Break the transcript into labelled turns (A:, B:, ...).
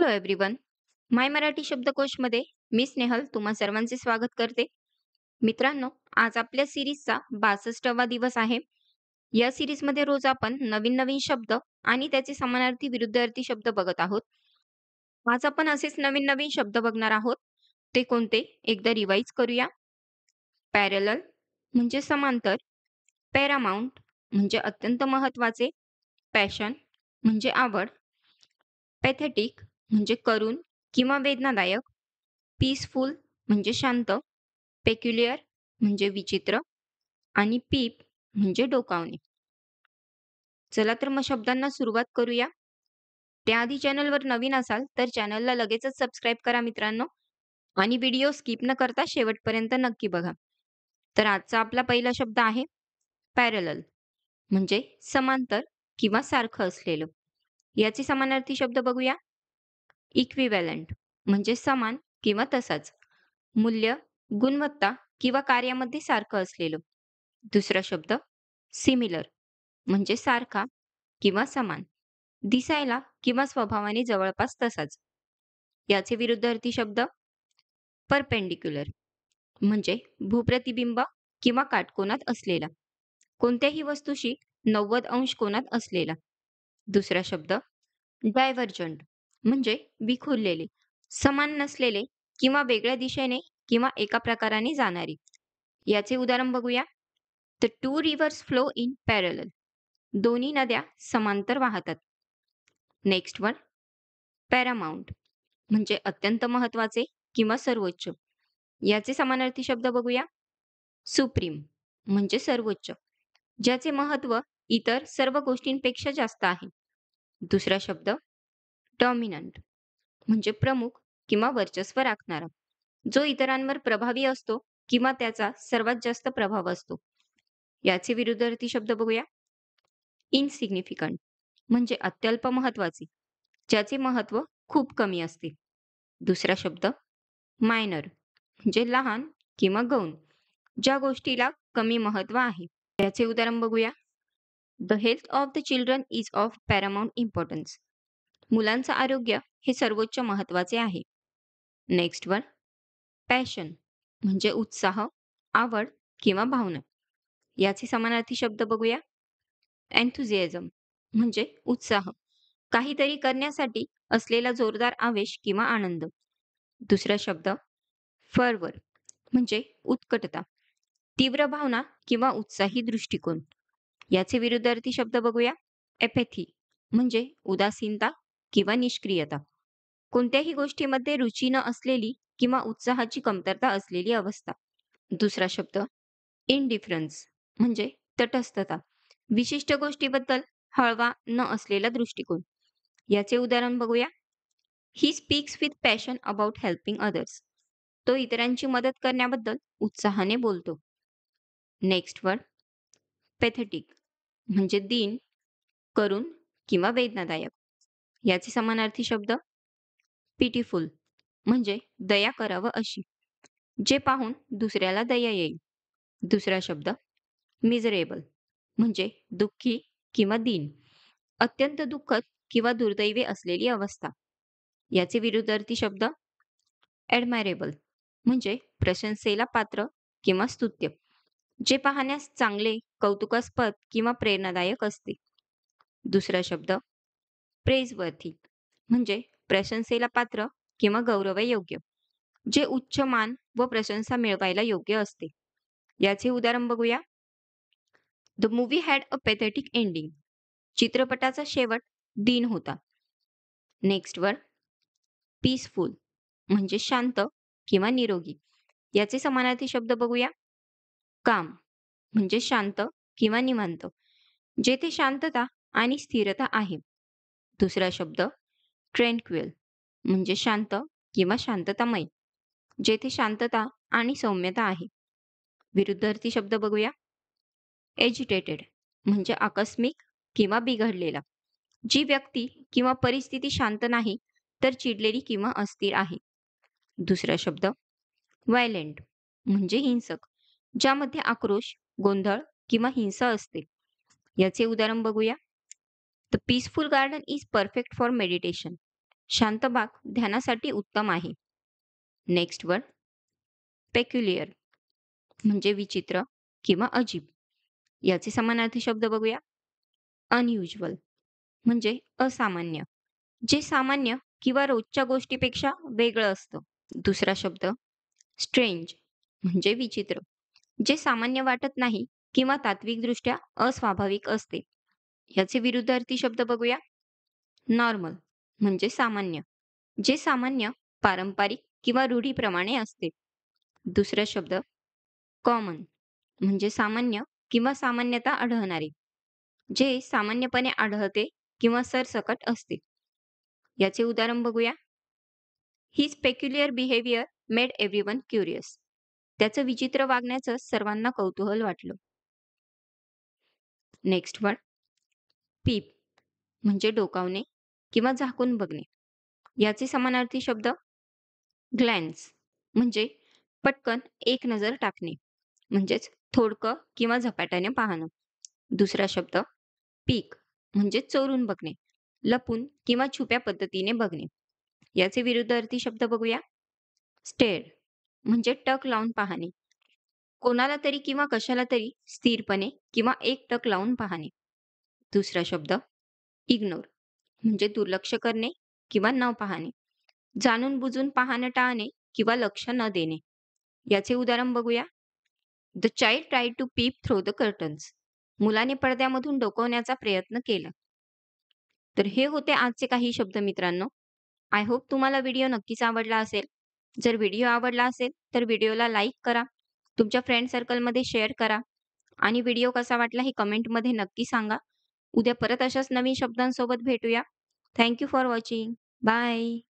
A: Hello everyone. My Marathi शब्दकोशमध्ये मी स्नेहल तुम्हा सर्वांचे स्वागत करते. मित्रांनो, आज आपल्या सिरीजचा 62वा दिवस आहे. या सिरीजमध्ये रोज आपण नवीन नवीन शब्द आणि त्याचे समानार्थी विरुद्धार्थी शब्द बघत आहोत. आज आपण असेच नवीन नवीन शब्द बघणार आहोत. ते कोणते एकदा रिवाइज करूया. पॅरलल म्हणजे समांतर, पॅरामाउंट म्हणजे अत्यंत महत्वाचे, पॅशन म्हणजे आवड, पॅथेटिक म्हणजे करुण किंवा वेदनादायक, पीसफुल म्हणजे शांत, पेक्युलिअर म्हणजे विचित्र आणि पीप म्हणजे डोकावणे. चला तर मग शब्दांना सुरुवात करूया. त्याआधी चॅनलवर नवीन असाल तर चॅनलला लगेचच सबस्क्राईब करा मित्रांनो, आणि व्हिडिओ स्किप न करता शेवटपर्यंत नक्की बघा. तर आजचा आपला पहिला शब्द आहे पॅरलल, म्हणजे समांतर किंवा सारखं असलेलं. याचे समानार्थी शब्द बघूया. इक्विव्हॅलंट म्हणजे समान किंवा तसाच. मूल्य, गुणवत्ता किंवा कार्यामध्ये सारखं असलेलं. दुसरा शब्द सिमिलर म्हणजे सारखा किंवा समान, दिसायला किंवा स्वभावाने जवळपास तसाच. याचे विरुद्धार्थी शब्द परपेंडिक्युलर म्हणजे भूप्रतिबिंब किंवा काटकोनात असलेला, कोणत्याही वस्तूशी 90 अंश कोनात असलेला. दुसरा शब्द डायव्हर्जंट म्हणजे विखुरलेले, समान नसलेले किंवा वेगळ्या दिशेने किंवा एका प्रकाराने जाणारी. याचे उदाहरण बघूया. The two reverse flow in parallel. दोन्ही नद्या समांतर वाहतात. नेक्स्ट वन पॅरामाउंट म्हणजे अत्यंत महत्वाचे किंवा सर्वोच्च. याचे समानार्थी शब्द बघूया. सुप्रीम म्हणजे सर्वोच्च, ज्याचे महत्व इतर सर्व गोष्टींपेक्षा जास्त आहे. दुसरा शब्द डॉमिनंट म्हणजे प्रमुख किंवा वर्चस्व राखणारा, जो इतरांवर प्रभावी असतो किंवा त्याचा सर्वात जास्त प्रभाव असतो. याचे विरुद्धार्थी शब्द बघूया. इनसिग्निफिकंट म्हणजे अत्यल्प महत्वाचे, ज्याचे महत्व खूप कमी असते. दुसरा शब्द मायनर म्हणजे लहान किंवा गौण, ज्या गोष्टीला कमी महत्व आहे. याचे उदाहरण बघूया. The health of the children is of paramount importance. मुलांचं आरोग्य हे सर्वोच्च महत्वाचे आहे. नेक्स्ट वन पॅशन म्हणजे उत्साह, आवड किंवा भावना. याचे समानार्थी शब्द बघूया. एन्थुझियाझम म्हणजे उत्साह, काहीतरी करण्यासाठी असलेला जोरदार आवेश किंवा आनंद. दुसरा शब्द फर्वर म्हणजे उत्कटता, तीव्र भावना किंवा उत्साही दृष्टिकोन. याचे विरुद्धार्थी शब्द बघूया. एपॅथी म्हणजे उदासीनता किंवा निष्क्रियता, कोणत्याही गोष्टीमध्ये रुची न असलेली किंवा उत्साहाची कमतरता असलेली अवस्था. दुसरा शब्द इनडिफरन्स म्हणजे तटस्थता, विशिष्ट गोष्टीबद्दल हळवा न असलेला दृष्टिकोन. याचे उदाहरण बघूया. He speaks with passion about helping others. तो इतरांची मदत करण्याबद्दल उत्साहाने बोलतो. नेक्स्ट वन पॅथेटिक म्हणजे दीन, करुण किंवा वेदनादायक. याचे समानार्थी शब्द पिटीफुल म्हणजे दया करावं अशी, जे पाहून दुसऱ्याला दया येईल. दुसरा शब्द मिझरेबल म्हणजे दुःखी किंवा दीन, अत्यंत दुःखद किंवा दुर्दैवी असलेली अवस्था. याचे विरुद्धार्थी शब्द ॲडमायरेबल म्हणजे प्रशंसेला पात्र किंवा स्तुत्य, जे पाहण्यास चांगले, कौतुकास्पद किंवा प्रेरणादायक असते. दुसरा शब्द प्रेझवर्थी म्हणजे प्रशंसेला पात्र किंवा गौरवयोग्य, जे उच्च मान व प्रशंसा मिळवायला योग्य असते. याचे उदाहरण बघूया. The movie had a pathetic ending. चित्रपटाचा शेवट दीन होता. नेक्स्ट वर पीसफुल म्हणजे शांत किंवा निरोगी. याचे समानार्थी शब्द बघूया. काम म्हणजे शांत किंवा निवांत, जेथे शांतता आणि स्थिरता आहे. दुसरा शब्द ट्रँक्विल म्हणजे शांत किंवा शांततामय, जेथे शांतता आणि सौम्यता आहे. विरुद्धार्थी शब्द बघूया. एजिटेटेड म्हणजे आकस्मिक किंवा बिघडलेला, जी व्यक्ती किंवा परिस्थिती शांत नाही तर चिडलेली किंवा अस्थिर आहे. दुसरा शब्द व्हायलेंट म्हणजे हिंसक, ज्यामध्ये आक्रोश, गोंधळ किंवा हिंसा असते. याचे उदाहरण बघूया. The peaceful garden is perfect for meditation. शांत बाग ध्यानासाठी उत्तम आहे. नेक्स्ट वर्ड पेक्युलिअर म्हणजे विचित्र किंवा अजीब. याचे समानार्थी शब्द बघूया. अनयुज्युअल म्हणजे असामान्य, जे सामान्य किंवा रोजच्या गोष्टीपेक्षा वेगळं असतं. दुसरा शब्द स्ट्रेंज म्हणजे विचित्र, जे सामान्य वाटत नाही किंवा तात्विकदृष्ट्या अस्वाभाविक असते. याचे विरुद्धार्थी शब्द बघूया. नॉर्मल म्हणजे सामान्य, जे सामान्य, पारंपरिक किंवा रूढीप्रमाणे असते. दुसरा शब्द कॉमन म्हणजे सामान्य किंवा सामान्यतः आढळणारे, जे सामान्यपणे आढळते किंवा सरसकट असते. याचे उदाहरण बघूया. His peculiar behaviour made everyone curious. त्याचं विचित्र वागण्याचं सर्वांना कौतूहल वाटलं. नेक्स्ट वर्ड पीप म्हणजे डोकावणे किंवा झाकून बघणे. याचे समानार्थी शब्द ग्लॅन्स म्हणजे पटकन एक नजर टाकणे, म्हणजेच थोडकं किंवा झपाट्याने पाहणं. दुसरा शब्द पीक म्हणजे चोरून बघणे, लपून किंवा छुप्या पद्धतीने बघणे. याचे विरुद्धार्थी शब्द बघूया. स्टेअर म्हणजे टक लावून पाहणे, कोणाला तरी किंवा कशाला तरी स्थिरपणे किंवा एकटक लावून पाहणे. दुसरा शब्द इग्नोर म्हणजे दुर्लक्ष करणे किंवा न पाहणे, जाणून बुजून पाहणं टाळणे किंवा लक्ष न देणे. याचे उदाहरण बघूया. The child tried to peep through the curtains. मुलाने पडद्यामधून डोकवण्याचा प्रयत्न केला. तर हे होते आजचे काही शब्द मित्रांनो. आय होप तुम्हाला व्हिडिओ नक्कीच आवडला असेल. जर व्हिडिओ आवडला असेल तर व्हिडिओला लाईक करा, तुमच्या फ्रेंड सर्कलमध्ये शेअर करा आणि व्हिडिओ कसा वाटला हे कमेंटमध्ये नक्की सांगा. उद्या परत अशाच नवीन शब्दांसोबत भेटूया. Thank you for watching. Bye.